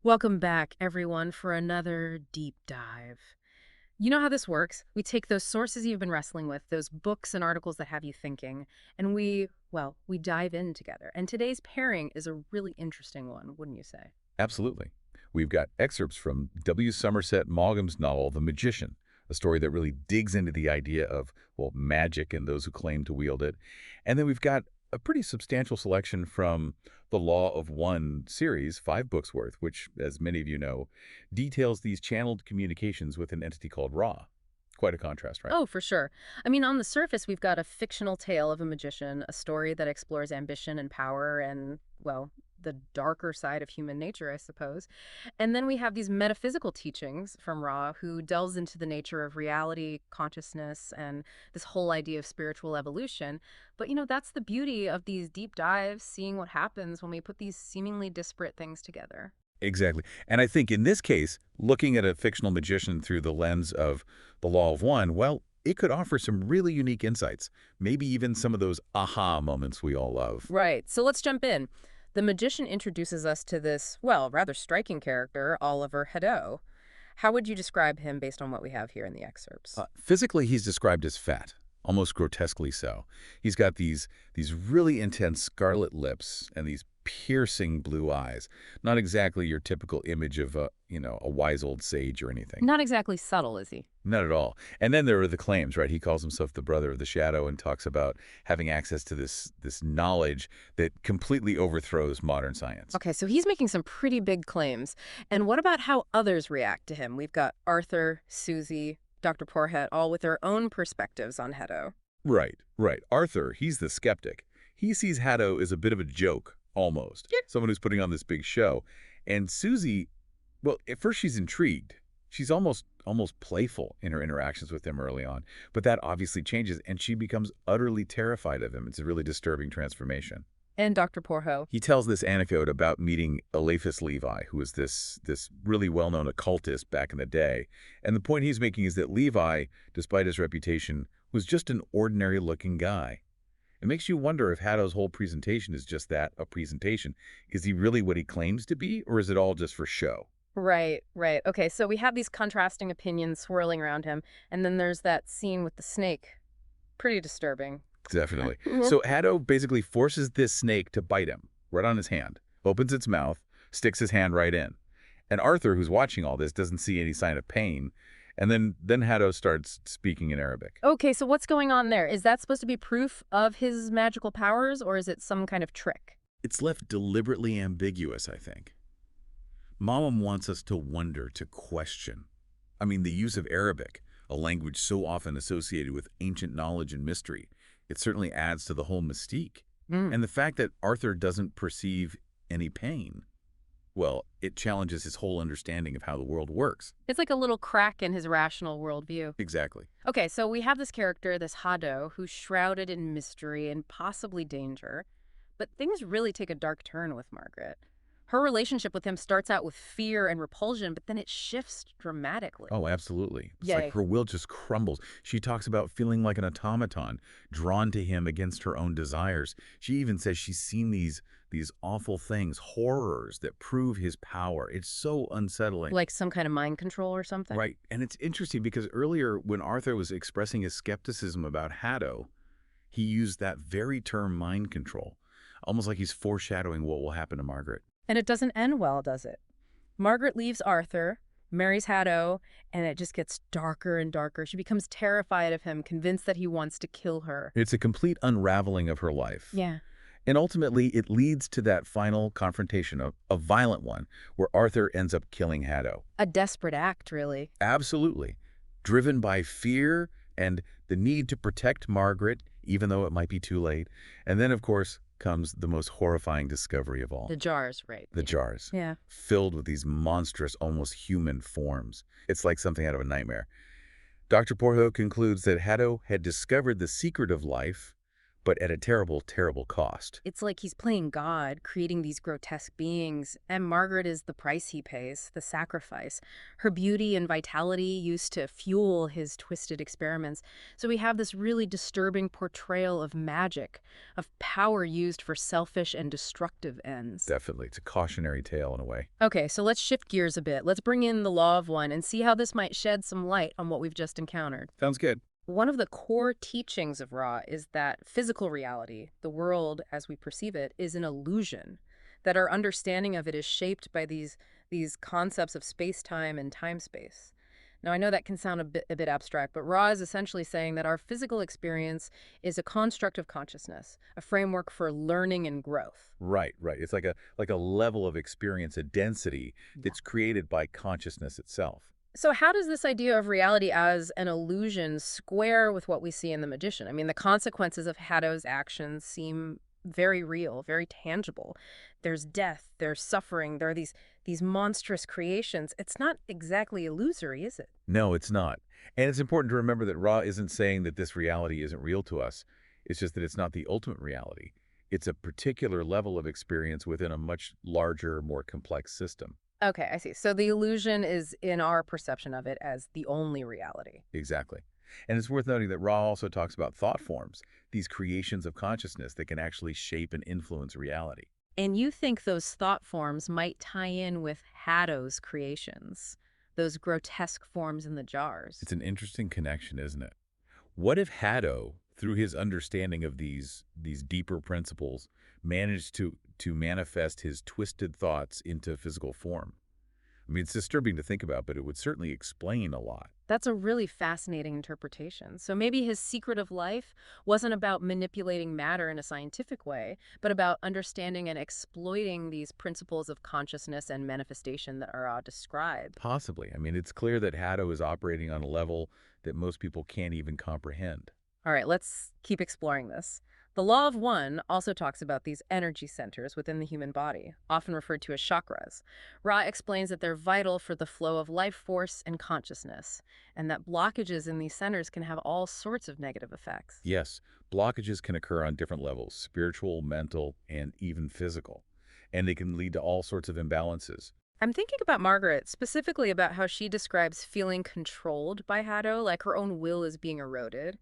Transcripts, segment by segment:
Welcome back, everyone, for another deep dive. You know how this works. We take those sources you've been wrestling with, those books and articles that have you thinking, and we dive in together. And today's pairing is a really interesting one, wouldn't you say? Absolutely. We've got excerpts from W. Somerset Maugham's novel, The Magician, a story that really digs into the idea of, well, magic and those who claim to wield it. And then we've got a pretty substantial selection from the Law of One series, 5 books worth, which, as many of you know, details these channeled communications with an entity called Ra. Quite a contrast, right? Oh, for sure. I mean, on the surface, we've got a fictional tale of a magician, a story that explores ambition and power and, well, the darker side of human nature, I suppose. And then we have these metaphysical teachings from Ra, who delves into the nature of reality, consciousness, and this whole idea of spiritual evolution. But, that's the beauty of these deep dives, seeing what happens when we put these seemingly disparate things together. Exactly. And I think in this case, looking at a fictional magician through the lens of the Law of One, well, it could offer some really unique insights, maybe even some of those aha moments we all love. Right. So let's jump in. The magician introduces us to this, well, rather striking character, Oliver Hado. How would you describe him based on what we have here in the excerpts? Physically, he's described as fat, almost grotesquely so. He's got these really intense scarlet lips and these piercing blue eyes. Not exactly your typical image of a wise old sage or anything. Not exactly subtle, is he? Not at all. And then there are the claims, right? He calls himself the brother of the shadow and talks about having access to this knowledge that completely overthrows modern science. Okay, so he's making some pretty big claims. And what about how others react to him? We've got Arthur, Susie, Dr. Porhet, all with their own perspectives on Hado. Right, right. Arthur, he's the skeptic. He sees Haddo as a bit of a joke, almost. Yeah. Someone who's putting on this big show. And Susie, well, at first she's intrigued. She's almost playful in her interactions with him early on. But that obviously changes, and she becomes utterly terrified of him. It's a really disturbing transformation. And Dr. Porho. He tells this anecdote about meeting Alphus Levi, who was this really well-known occultist back in the day. And the point he's making is that Levi, despite his reputation, was just an ordinary-looking guy. It makes you wonder if Haddo's whole presentation is just that, a presentation. Is he really what he claims to be, or is it all just for show? Right, right. Okay, so we have these contrasting opinions swirling around him, and then there's that scene with the snake. Pretty disturbing. Definitely. So Haddo basically forces this snake to bite him, right on his hand, opens its mouth, sticks his hand right in. And Arthur, who's watching all this, doesn't see any sign of pain. And then Haddo starts speaking in Arabic. Okay, so what's going on there? Is that supposed to be proof of his magical powers, or is it some kind of trick? It's left deliberately ambiguous, I think. Maugham wants us to wonder, to question. I mean, the use of Arabic, a language so often associated with ancient knowledge and mystery, it certainly adds to the whole mystique. Mm. And the fact that Arthur doesn't perceive any pain, well, it challenges his whole understanding of how the world works. It's like a little crack in his rational worldview. Exactly. Okay, so we have this character, this Hado, who's shrouded in mystery and possibly danger. But things really take a dark turn with Margaret. Her relationship with him starts out with fear and repulsion, but then it shifts dramatically. Oh, absolutely. It's Yay. like her will just crumbles. She talks about feeling like an automaton, drawn to him against her own desires. She even says she's seen these awful things, horrors that prove his power. It's so unsettling. Like some kind of mind control or something? Right. And it's interesting because earlier when Arthur was expressing his skepticism about Haddo, he used that very term mind control, almost like he's foreshadowing what will happen to Margaret. And it doesn't end well, does it? Margaret leaves Arthur, marries Hado, and it just gets darker and darker. She becomes terrified of him, convinced that he wants to kill her. It's a complete unraveling of her life. Yeah. And ultimately, it leads to that final confrontation, a violent one, where Arthur ends up killing Haddo. A desperate act, really. Absolutely. Driven by fear and the need to protect Margaret, even though it might be too late. And then, of course, comes the most horrifying discovery of all. The jars, right. The jars. Yeah. Filled with these monstrous, almost human forms. It's like something out of a nightmare. Dr. Porho concludes that Haddo had discovered the secret of life, but at a terrible, terrible cost. It's like he's playing God, creating these grotesque beings, and Margaret is the price he pays, the sacrifice. Her beauty and vitality used to fuel his twisted experiments. So we have this really disturbing portrayal of magic, of power used for selfish and destructive ends. Definitely. It's a cautionary tale in a way. Okay, so let's shift gears a bit. Let's bring in the Law of One and see how this might shed some light on what we've just encountered. Sounds good. One of the core teachings of Ra is that physical reality, the world as we perceive it, is an illusion, that our understanding of it is shaped by these concepts of space-time and time-space. Now, I know that can sound a bit abstract, but Ra is essentially saying that our physical experience is a construct of consciousness, a framework for learning and growth. Right, right. It's like a level of experience, a density Yeah. that's created by consciousness itself. So how does this idea of reality as an illusion square with what we see in The Magician? I mean, the consequences of Hado's actions seem very real, very tangible. There's death, there's suffering, there are these monstrous creations. It's not exactly illusory, is it? No, it's not. And it's important to remember that Ra isn't saying that this reality isn't real to us. It's just that it's not the ultimate reality. It's a particular level of experience within a much larger, more complex system. Okay, I see. So the illusion is in our perception of it as the only reality. Exactly. And it's worth noting that Ra also talks about thought forms, these creations of consciousness that can actually shape and influence reality. And you think those thought forms might tie in with Hado's creations, those grotesque forms in the jars. It's an interesting connection, isn't it? What if Hado, through his understanding of these deeper principles, managed to manifest his twisted thoughts into physical form? I mean, it's disturbing to think about, but it would certainly explain a lot. That's a really fascinating interpretation. So maybe his secret of life wasn't about manipulating matter in a scientific way, but about understanding and exploiting these principles of consciousness and manifestation that are described. Possibly. I mean, it's clear that Hado is operating on a level that most people can't even comprehend. All right, let's keep exploring this. The Law of One also talks about these energy centers within the human body, often referred to as chakras. Ra explains that they're vital for the flow of life force and consciousness, and that blockages in these centers can have all sorts of negative effects. Yes, blockages can occur on different levels, spiritual, mental, and even physical. And they can lead to all sorts of imbalances. I'm thinking about Margaret, specifically about how she describes feeling controlled by Hado, like her own will is being eroded.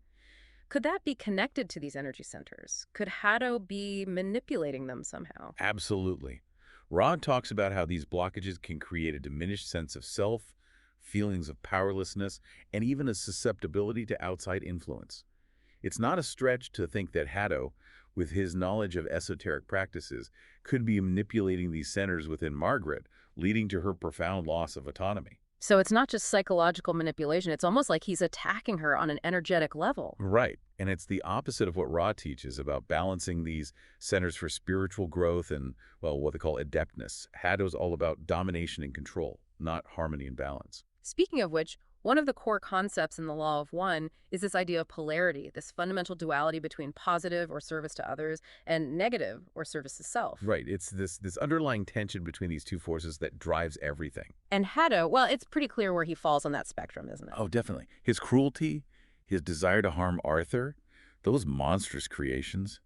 Could that be connected to these energy centers? Could Hado be manipulating them somehow? Absolutely. Rod talks about how these blockages can create a diminished sense of self, feelings of powerlessness, and even a susceptibility to outside influence. It's not a stretch to think that Hado, with his knowledge of esoteric practices, could be manipulating these centers within Margaret, leading to her profound loss of autonomy. So it's not just psychological manipulation, it's almost like he's attacking her on an energetic level. Right. And it's the opposite of what Ra teaches about balancing these centers for spiritual growth and, well, what they call adeptness. Hado's all about domination and control, not harmony and balance. Speaking of which, one of the core concepts in the Law of One is this idea of polarity, this fundamental duality between positive or service to others and negative or service to self. Right. It's this underlying tension between these two forces that drives everything. And Hado, well, it's pretty clear where he falls on that spectrum, isn't it? Oh, definitely. His cruelty, his desire to harm Arthur, those monstrous creations,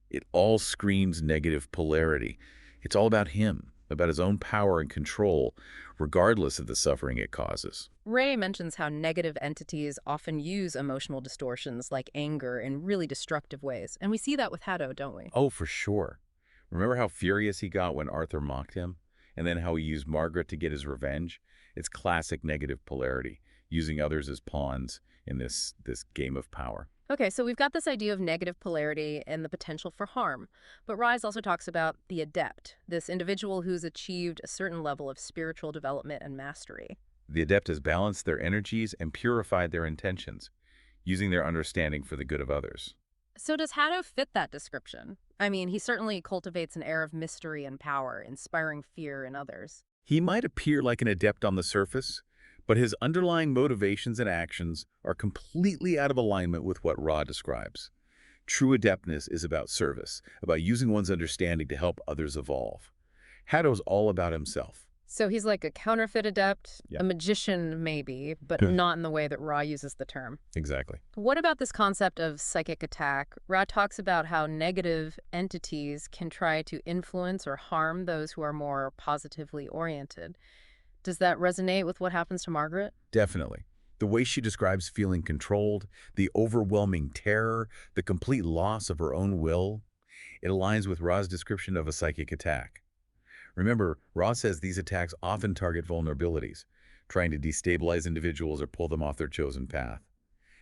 it all screams negative polarity. It's all about him, about his own power and control, regardless of the suffering it causes. Ray mentions how negative entities often use emotional distortions like anger in really destructive ways. And we see that with Hado, don't we? Oh, for sure. Remember how furious he got when Arthur mocked him? And then how he used Margaret to get his revenge? It's classic negative polarity, using others as pawns in this game of power. Okay, so we've got this idea of negative polarity and the potential for harm. But Rise also talks about the adept, this individual who's achieved a certain level of spiritual development and mastery. The adept has balanced their energies and purified their intentions, using their understanding for the good of others. So does Hado fit that description? I mean, he certainly cultivates an air of mystery and power, inspiring fear in others. He might appear like an adept on the surface, but his underlying motivations and actions are completely out of alignment with what Ra describes. True adeptness is about service, about using one's understanding to help others evolve. Hado's all about himself. So he's like a counterfeit adept, Yeah. a magician maybe, but Good. not in the way that Ra uses the term. Exactly. What about this concept of psychic attack? Ra talks about how negative entities can try to influence or harm those who are more positively oriented. Does that resonate with what happens to Margaret? Definitely. The way she describes feeling controlled, the overwhelming terror, the complete loss of her own will, it aligns with Ra's description of a psychic attack. Remember, Ra says these attacks often target vulnerabilities, trying to destabilize individuals or pull them off their chosen path.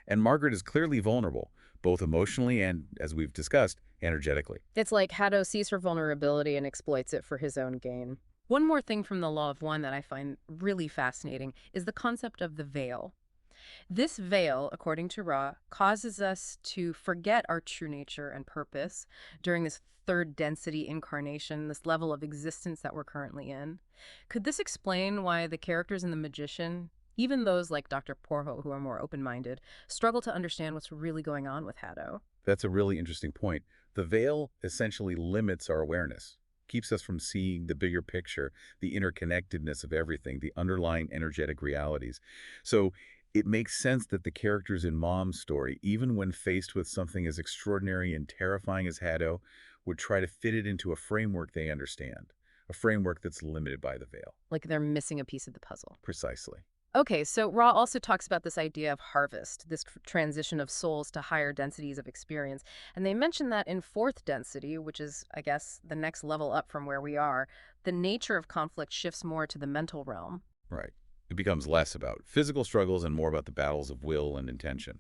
And Margaret is clearly vulnerable, both emotionally and, as we've discussed, energetically. It's like Hado sees her vulnerability and exploits it for his own gain. One more thing from the Law of One that I find really fascinating is the concept of the veil. This veil, according to Ra, causes us to forget our true nature and purpose during this third density incarnation, this level of existence that we're currently in. Could this explain why the characters in The Magician, even those like Dr. Porho who are more open-minded, struggle to understand what's really going on with Hado? That's a really interesting point. The veil essentially limits our awareness, keeps us from seeing the bigger picture, the interconnectedness of everything, the underlying energetic realities. So it makes sense that the characters in Mom's story, even when faced with something as extraordinary and terrifying as Hado, would try to fit it into a framework they understand, a framework that's limited by the veil. Like they're missing a piece of the puzzle. Precisely. Okay, so Ra also talks about this idea of harvest, this transition of souls to higher densities of experience. And they mention that in fourth density, which is, I guess, the next level up from where we are, the nature of conflict shifts more to the mental realm. Right. It becomes less about physical struggles and more about the battles of will and intention.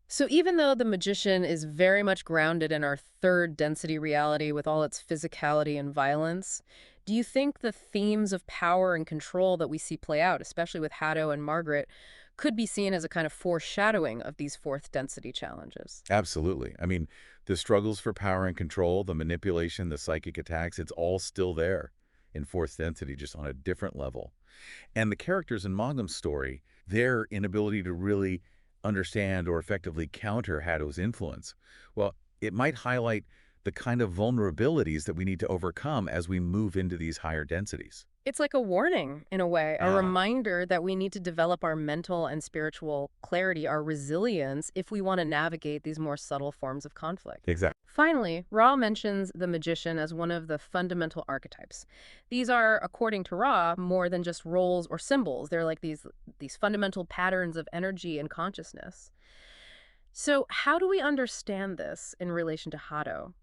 So even though the magician is very much grounded in our third density reality with all its physicality and violence, do you think the themes of power and control that we see play out, especially with Hado and Margaret, could be seen as a kind of foreshadowing of these fourth density challenges? Absolutely. I mean, the struggles for power and control, the manipulation, the psychic attacks, it's all still there in fourth density, just on a different level. And the characters in Mangum's story, their inability to really understand or effectively counter Hado's influence, well, it might highlight the kind of vulnerabilities that we need to overcome as we move into these higher densities. It's like a warning, in a way, a Ah, reminder that we need to develop our mental and spiritual clarity, our resilience, if we want to navigate these more subtle forms of conflict. exactly. Finally, Ra mentions the magician as one of the fundamental archetypes. These are, according to Ra, more than just roles or symbols. They're like these fundamental patterns of energy and consciousness. So how do we understand this in relation to Hado?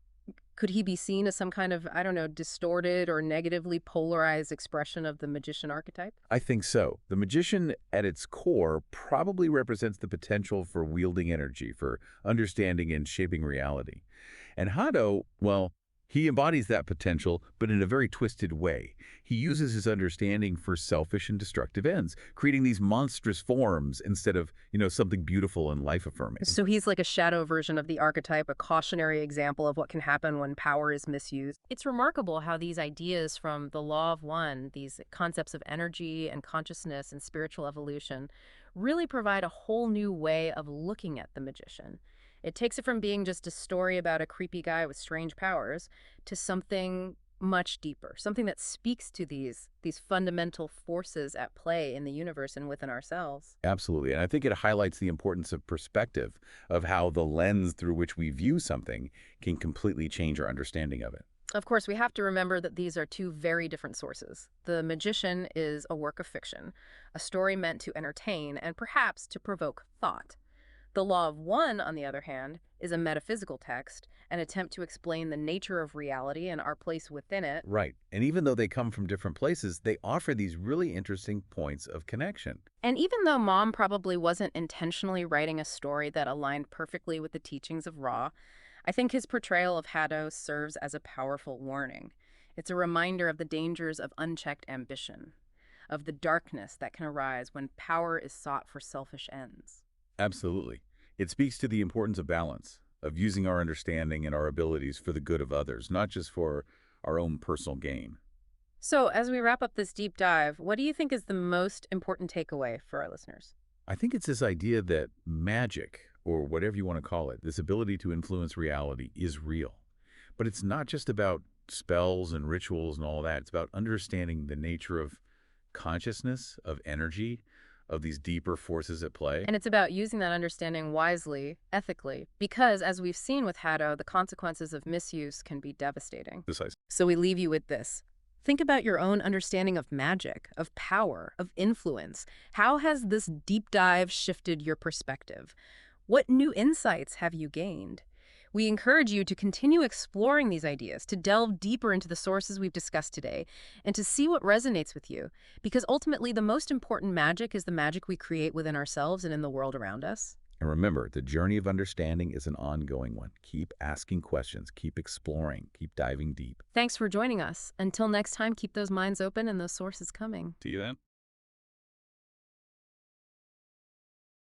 Could he be seen as some kind of, I don't know, distorted or negatively polarized expression of the magician archetype? I think so. The magician, at its core, probably represents the potential for wielding energy, for understanding and shaping reality. And Hado, well, he embodies that potential, but in a very twisted way. He uses his understanding for selfish and destructive ends, creating these monstrous forms instead of, something beautiful and life-affirming. So he's like a shadow version of the archetype, a cautionary example of what can happen when power is misused. It's remarkable how these ideas from the Law of One, these concepts of energy and consciousness and spiritual evolution, really provide a whole new way of looking at the magician. It takes it from being just a story about a creepy guy with strange powers to something much deeper, something that speaks to these fundamental forces at play in the universe and within ourselves. Absolutely. And I think it highlights the importance of perspective, of how the lens through which we view something can completely change our understanding of it. Of course, we have to remember that these are two very different sources. The Magician is a work of fiction, a story meant to entertain and perhaps to provoke thought. The Law of One, on the other hand, is a metaphysical text, an attempt to explain the nature of reality and our place within it. Right. And even though they come from different places, they offer these really interesting points of connection. And even though Mom probably wasn't intentionally writing a story that aligned perfectly with the teachings of Ra, I think his portrayal of Hado serves as a powerful warning. It's a reminder of the dangers of unchecked ambition, of the darkness that can arise when power is sought for selfish ends. Absolutely. It speaks to the importance of balance, of using our understanding and our abilities for the good of others, not just for our own personal gain. So, as we wrap up this deep dive, what do you think is the most important takeaway for our listeners? I think it's this idea that magic, or whatever you want to call it, this ability to influence reality is real. But it's not just about spells and rituals and all that. It's about understanding the nature of consciousness, of energy, of these deeper forces at play. And it's about using that understanding wisely, ethically, because as we've seen with Hado, the consequences of misuse can be devastating. Precisely. So we leave you with this. Think about your own understanding of magic, of power, of influence. How has this deep dive shifted your perspective? What new insights have you gained? We encourage you to continue exploring these ideas, to delve deeper into the sources we've discussed today, and to see what resonates with you. Because ultimately, the most important magic is the magic we create within ourselves and in the world around us. And remember, the journey of understanding is an ongoing one. Keep asking questions, keep exploring, keep diving deep. Thanks for joining us. Until next time, keep those minds open and those sources coming. See you then.